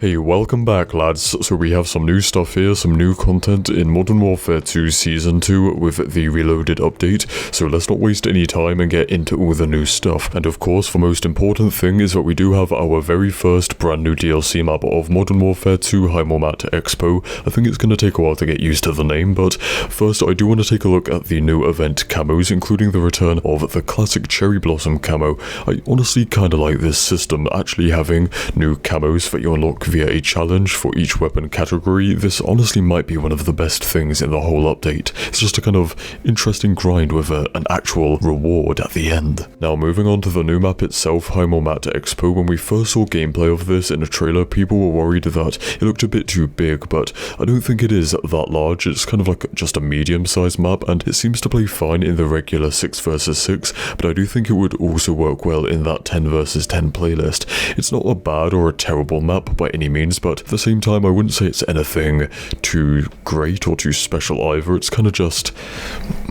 Hey, welcome back lads. So we have some new stuff here, some new content in Modern Warfare 2 Season 2 with the Reloaded update. So let's not waste any time and get into all the new stuff. And of course, the most important thing is that we do have our very first brand new DLC map of Modern Warfare 2 Himmelmatt Expo. I think it's going to take a while to get used to the name, but first I do want to take a look at the new event Camos, including the return of the classic Cherry Blossom camo. I honestly kind of like this system, actually having new camos that you unlock via a challenge for each weapon category. This honestly might be one of the best things in the whole update. It's just a kind of interesting grind with an actual reward at the end. Now moving on to the new map itself, Himmelmatt Expo. When we first saw gameplay of this in a trailer, people were worried that it looked a bit too big, but I don't think it is that large. It's kind of like just a medium-sized map, and it seems to play fine in the regular 6 vs 6, but I do think it would also work well in that 10 vs 10 playlist. It's not a bad or a terrible map by any means, but at the same time I wouldn't say it's anything too great or too special either. It's kind of just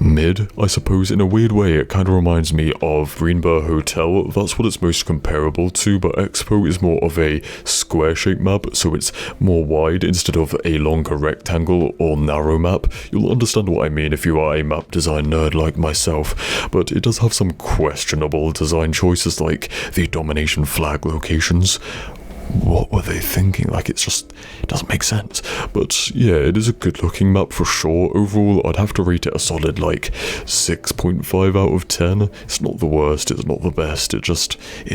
mid, I suppose. In a weird way, it kind of reminds me of Greenborough Hotel. That's what it's most comparable to, but Expo is more of a square-shaped map, so it's more wide instead of a longer rectangle or narrow map. You'll understand what I mean if you are a map design nerd like myself, but it does have some questionable design choices like the domination flag locations. What were they thinking? Like, it doesn't make sense. But yeah, it is a good looking map for sure. Overall, I'd have to rate it a solid like 6.5 out of 10. It's not the worst, it's not the best, it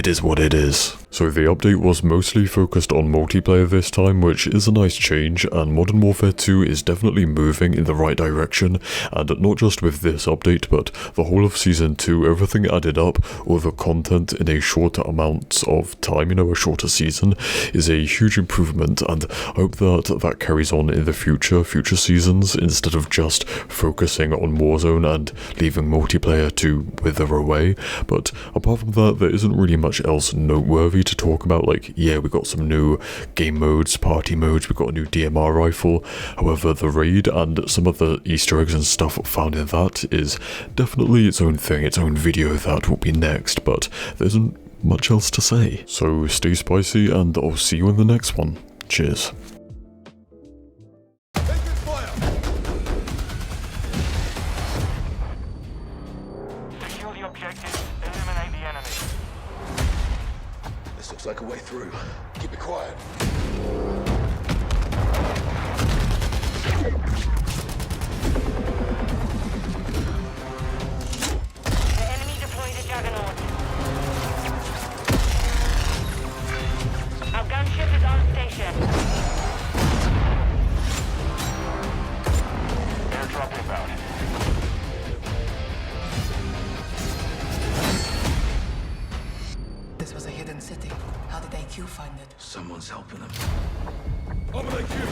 is what it is. So the update was mostly focused on multiplayer this time, which is a nice change, and Modern Warfare 2 is definitely moving in the right direction, and not just with this update, but the whole of Season 2, everything added up, all the content in a shorter amount of time, a shorter season, is a huge improvement, and I hope that carries on in the future seasons, instead of just focusing on Warzone and leaving multiplayer to wither away. But apart from that, there isn't really much else noteworthy to talk about. Like, yeah, we got some new game modes, party modes, we got a new DMR rifle. However, the raid and some of the Easter eggs and stuff found in that is definitely its own thing, its own video that will be next, but there isn't much else to say. So stay spicy, and I'll see you in the next one. Cheers. Secure the objective, eliminate the enemy. This looks like a way through. Keep it quiet. The enemy deployed a juggernaut. Our gunship is on station. Airdrop inbound. This was a hidden city. How did AQ find it? Someone's helping them. Over the queue.